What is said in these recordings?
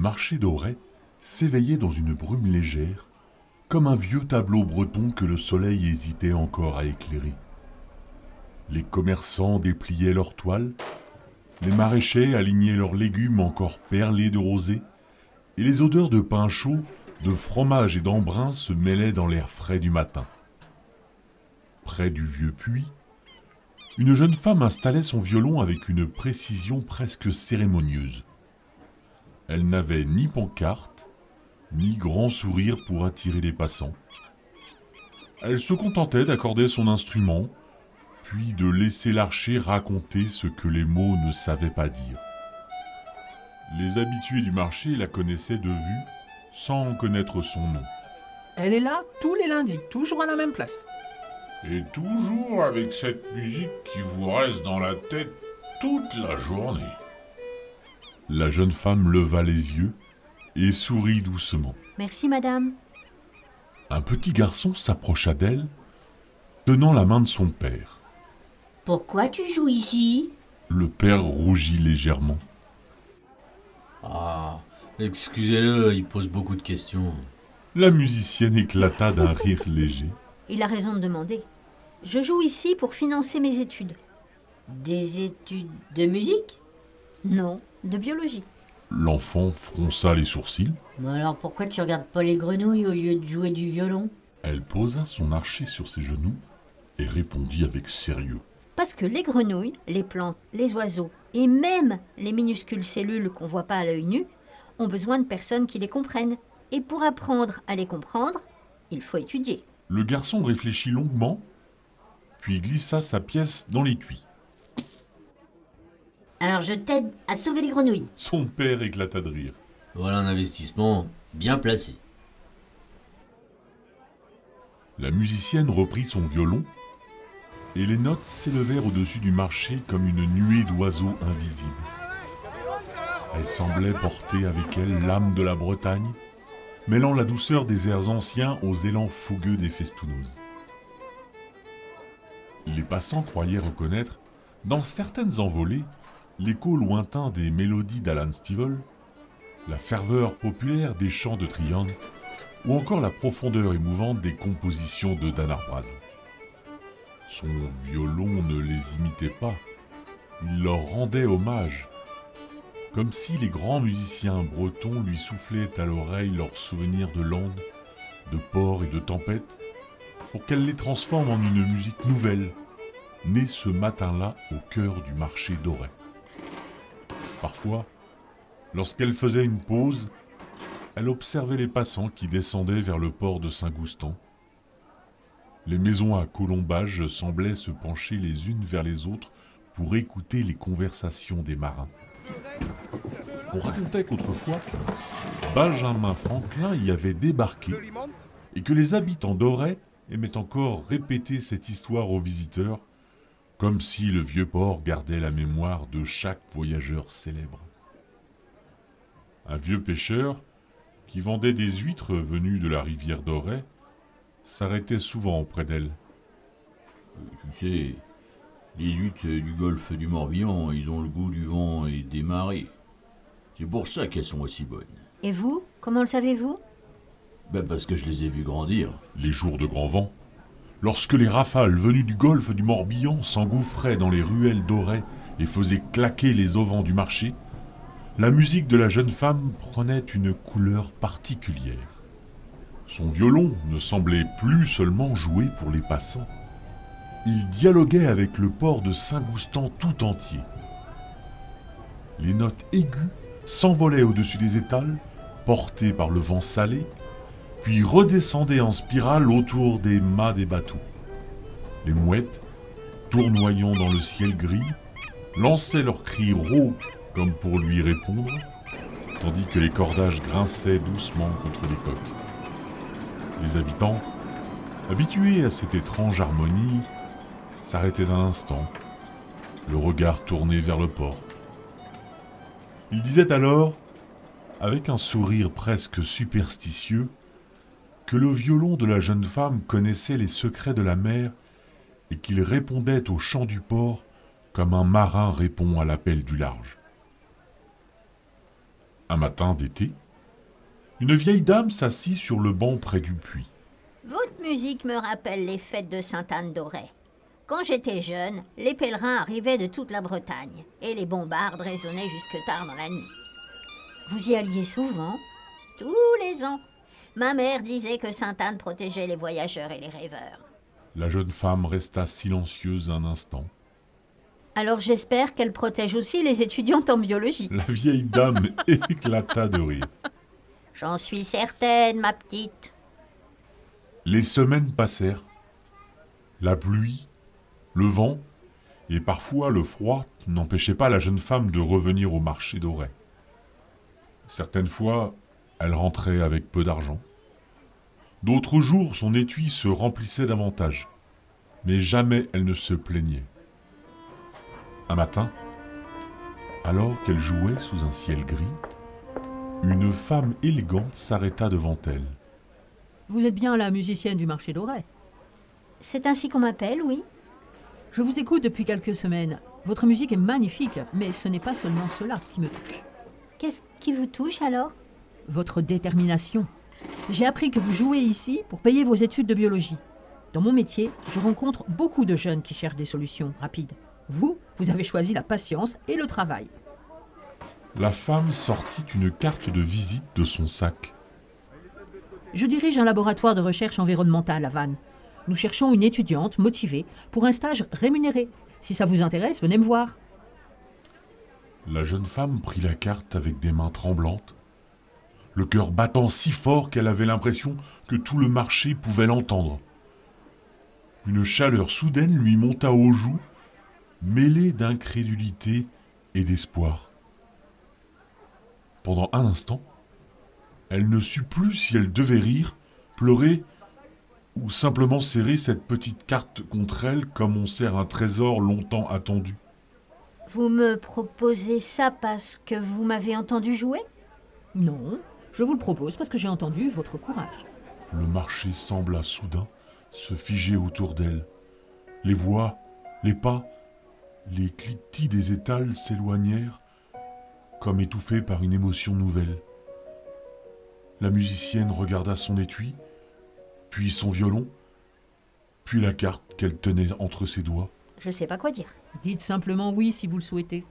marché d'Auray s'éveillait dans une brume légère, comme un vieux tableau breton que le soleil hésitait encore à éclairer. Les commerçants dépliaient leurs toiles, les maraîchers alignaient leurs légumes encore perlés de rosée, et les odeurs de pain chaud, de fromage et d'embrun se mêlaient dans l'air frais du matin. Près du vieux puits, une jeune femme installait son violon avec une précision presque cérémonieuse. Elle n'avait ni pancarte, ni grand sourire pour attirer les passants. Elle se contentait d'accorder son instrument, puis de laisser l'archer raconter ce que les mots ne savaient pas dire. Les habitués du marché la connaissaient de vue, sans connaître son nom. Elle est là tous les lundis, toujours à la même place. Et toujours avec cette musique qui vous reste dans la tête toute la journée. La jeune femme leva les yeux et sourit doucement. Merci, madame. Un petit garçon s'approcha d'elle, tenant la main de son père. Pourquoi tu joues ici? Le père rougit légèrement. Ah, excusez-le, il pose beaucoup de questions. La musicienne éclata d'un rire léger. Il a raison de demander. Je joue ici pour financer mes études. Des études de musique? Non, de biologie. L'enfant fronça les sourcils. Mais alors pourquoi tu regardes pas les grenouilles au lieu de jouer du violon? Elle posa son archet sur ses genoux et répondit avec sérieux. Parce que les grenouilles, les plantes, les oiseaux et même les minuscules cellules qu'on voit pas à l'œil nu ont besoin de personnes qui les comprennent. Et pour apprendre à les comprendre, il faut étudier. Le garçon réfléchit longuement, puis glissa sa pièce dans l'étui. Alors je t'aide à sauver les grenouilles. Son père éclata de rire. Voilà un investissement bien placé. La musicienne reprit son violon, et les notes s'élevèrent au-dessus du marché comme une nuée d'oiseaux invisibles. Elle semblait porter avec elle l'âme de la Bretagne, mêlant la douceur des airs anciens aux élans fougueux des festouneuses. Les passants croyaient reconnaître, dans certaines envolées, l'écho lointain des mélodies d'Alan Stivell, la ferveur populaire des chants de Trian, ou encore la profondeur émouvante des compositions de Danar Braz. Son violon ne les imitait pas, il leur rendait hommage, comme si les grands musiciens bretons lui soufflaient à l'oreille leurs souvenirs de landes, de ports et de tempêtes, pour qu'elle les transforme en une musique nouvelle, née ce matin-là au cœur du marché d'Auray. Parfois, lorsqu'elle faisait une pause, elle observait les passants qui descendaient vers le port de Saint-Goustan. Les maisons à colombages semblaient se pencher les unes vers les autres pour écouter les conversations des marins. On racontait qu'autrefois, Benjamin Franklin y avait débarqué et que les habitants d'Auray aimaient encore répéter cette histoire aux visiteurs, comme si le vieux port gardait la mémoire de chaque voyageur célèbre. Un vieux pêcheur, qui vendait des huîtres venues de la rivière d'Auray, s'arrêtait souvent auprès d'elle. Tu sais, les huîtres du golfe du Morbihan, ils ont le goût du vent et des marées. C'est pour ça qu'elles sont aussi bonnes. Et vous, comment le savez-vous? Ben parce que je les ai vues grandir. Les jours de grand vent, lorsque les rafales venues du golfe du Morbihan s'engouffraient dans les ruelles d'Auray et faisaient claquer les auvents du marché, la musique de la jeune femme prenait une couleur particulière. Son violon ne semblait plus seulement jouer pour les passants. Il dialoguait avec le port de Saint-Goustan tout entier. Les notes aiguës s'envolaient au-dessus des étals, portées par le vent salé, puis redescendaient en spirale autour des mâts des bateaux. Les mouettes, tournoyant dans le ciel gris, lançaient leurs cris rauques comme pour lui répondre, tandis que les cordages grinçaient doucement contre les coques. Les habitants, habitués à cette étrange harmonie, s'arrêtaient un instant, le regard tourné vers le port. Ils disaient alors, avec un sourire presque superstitieux, que le violon de la jeune femme connaissait les secrets de la mer et qu'il répondait au chant du port comme un marin répond à l'appel du large. Un matin d'été, une vieille dame s'assit sur le banc près du puits. Votre musique me rappelle les fêtes de Sainte-Anne d'Auray. Quand j'étais jeune, les pèlerins arrivaient de toute la Bretagne et les bombardes résonnaient jusque tard dans la nuit. Vous y alliez souvent? Tous les ans. Ma mère disait que Sainte-Anne protégeait les voyageurs et les rêveurs. La jeune femme resta silencieuse un instant. Alors j'espère qu'elle protège aussi les étudiantes en biologie. La vieille dame éclata de rire. J'en suis certaine, ma petite. Les semaines passèrent. La pluie, le vent et parfois le froid n'empêchaient pas la jeune femme de revenir au marché d'Auray. Certaines fois, elle rentrait avec peu d'argent. D'autres jours, son étui se remplissait davantage. Mais jamais elle ne se plaignait. Un matin, alors qu'elle jouait sous un ciel gris, une femme élégante s'arrêta devant elle. Vous êtes bien la musicienne du marché d'Auray. C'est ainsi qu'on m'appelle, oui. Je vous écoute depuis quelques semaines. Votre musique est magnifique, mais ce n'est pas seulement cela qui me touche. Qu'est-ce qui vous touche alors? Votre détermination. J'ai appris que vous jouez ici pour payer vos études de biologie. Dans mon métier, je rencontre beaucoup de jeunes qui cherchent des solutions rapides. Vous avez choisi la patience et le travail. La femme sortit une carte de visite de son sac. Je dirige un laboratoire de recherche environnementale à Vannes. Nous cherchons une étudiante motivée pour un stage rémunéré. Si ça vous intéresse, venez me voir. La jeune femme prit la carte avec des mains tremblantes, le cœur battant si fort qu'elle avait l'impression que tout le marché pouvait l'entendre. Une chaleur soudaine lui monta aux joues, mêlée d'incrédulité et d'espoir. Pendant un instant, elle ne sut plus si elle devait rire, pleurer ou simplement serrer cette petite carte contre elle comme on serre un trésor longtemps attendu. Vous me proposez ça parce que vous m'avez entendu jouer? Non, je vous le propose parce que j'ai entendu votre courage. Le marché sembla soudain se figer autour d'elle. Les voix, les pas, les cliquetis des étals s'éloignèrent, comme étouffés par une émotion nouvelle. La musicienne regarda son étui, puis son violon, puis la carte qu'elle tenait entre ses doigts. Je sais pas quoi dire. Dites simplement oui si vous le souhaitez.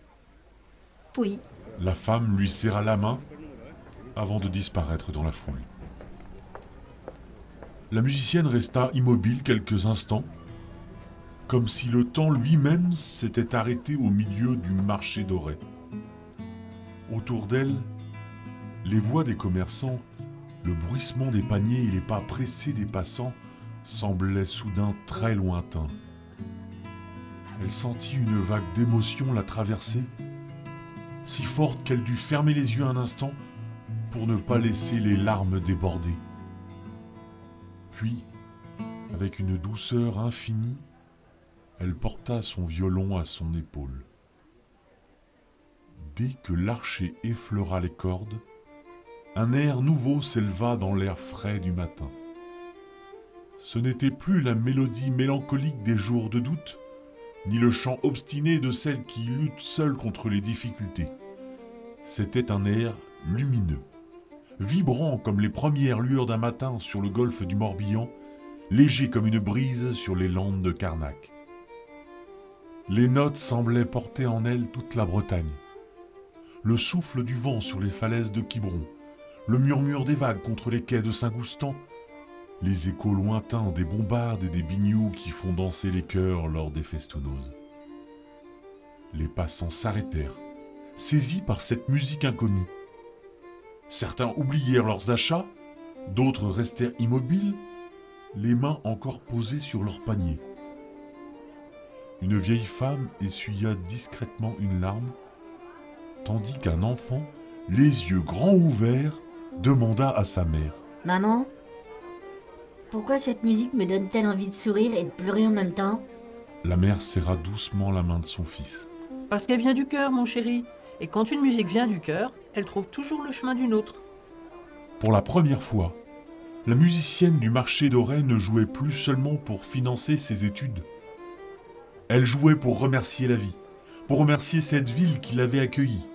Oui. La femme lui serra la main avant de disparaître dans la foule. La musicienne resta immobile quelques instants, comme si le temps lui-même s'était arrêté au milieu du marché d'Auray. Autour d'elle, les voix des commerçants, le bruissement des paniers et les pas pressés des passants semblaient soudain très lointains. Elle sentit une vague d'émotion la traverser, si forte qu'elle dut fermer les yeux un instant pour ne pas laisser les larmes déborder. Puis, avec une douceur infinie, elle porta son violon à son épaule. Dès que l'archet effleura les cordes, un air nouveau s'éleva dans l'air frais du matin. Ce n'était plus la mélodie mélancolique des jours de doute, ni le chant obstiné de celle qui lutte seule contre les difficultés. C'était un air lumineux, vibrant comme les premières lueurs d'un matin sur le golfe du Morbihan, léger comme une brise sur les landes de Carnac. Les notes semblaient porter en elles toute la Bretagne. Le souffle du vent sur les falaises de Quiberon, le murmure des vagues contre les quais de Saint-Goustan, les échos lointains des bombardes et des binious qui font danser les cœurs lors des festounoses. Les passants s'arrêtèrent, saisis par cette musique inconnue. Certains oublièrent leurs achats, d'autres restèrent immobiles, les mains encore posées sur leurs paniers. Une vieille femme essuya discrètement une larme, tandis qu'un enfant, les yeux grands ouverts, demanda à sa mère. Maman, pourquoi cette musique me donne-t-elle envie de sourire et de pleurer en même temps? La mère serra doucement la main de son fils. Parce qu'elle vient du cœur, mon chéri. Et quand une musique vient du cœur, elle trouve toujours le chemin d'une autre. Pour la première fois, la musicienne du marché d'Auray ne jouait plus seulement pour financer ses études. Elle jouait pour remercier la vie, pour remercier cette ville qui l'avait accueillie,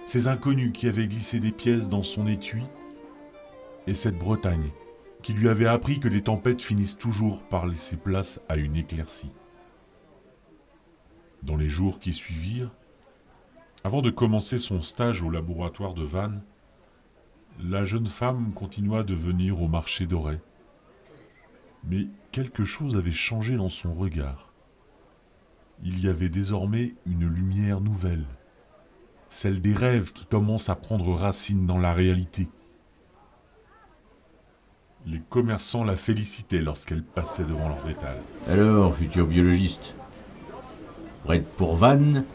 ces inconnus qui avaient glissé des pièces dans son étui, et cette Bretagne qui lui avait appris que les tempêtes finissent toujours par laisser place à une éclaircie. Dans les jours qui suivirent, avant de commencer son stage au laboratoire de Vannes, la jeune femme continua de venir au marché d'Auray. Mais quelque chose avait changé dans son regard. Il y avait désormais une lumière nouvelle, celle des rêves qui commencent à prendre racine dans la réalité. Les commerçants la félicitaient lorsqu'elle passait devant leurs étals. Alors, futur biologiste, prête pour Vannes?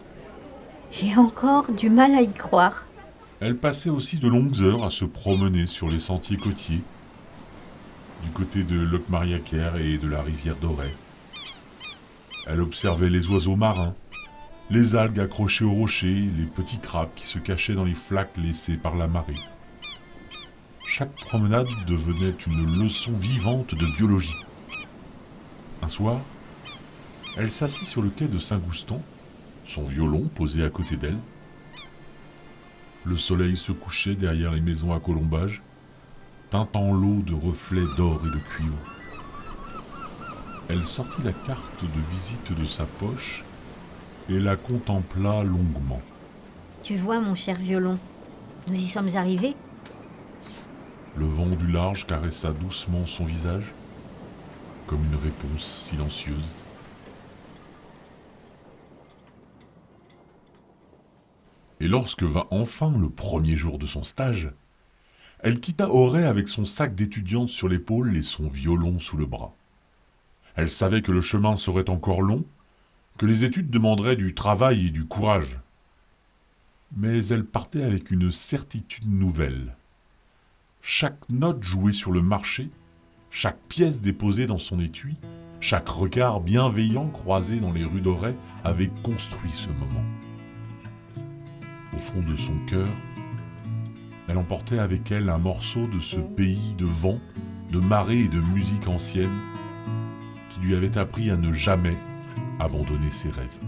J'ai encore du mal à y croire. Elle passait aussi de longues heures à se promener sur les sentiers côtiers, du côté de Locmariaquer et de la rivière d'Auray. Elle observait les oiseaux marins, les algues accrochées aux rochers, les petits crabes qui se cachaient dans les flaques laissées par la marée. Chaque promenade devenait une leçon vivante de biologie. Un soir, elle s'assit sur le quai de Saint-Goustan, son violon posé à côté d'elle. Le soleil se couchait derrière les maisons à colombages, teintant l'eau de reflets d'or et de cuivre. Elle sortit la carte de visite de sa poche et la contempla longuement. Tu vois, mon cher violon, nous y sommes arrivés. Le vent du large caressa doucement son visage, comme une réponse silencieuse. Et lorsque vint enfin le premier jour de son stage, elle quitta Auray avec son sac d'étudiante sur l'épaule et son violon sous le bras. Elle savait que le chemin serait encore long, que les études demanderaient du travail et du courage. Mais elle partait avec une certitude nouvelle. Chaque note jouée sur le marché, chaque pièce déposée dans son étui, chaque regard bienveillant croisé dans les rues d'Auray avait construit ce moment. Au fond de son cœur, elle emportait avec elle un morceau de ce pays de vent, de marée et de musique ancienne qui lui avait appris à ne jamais abandonner ses rêves.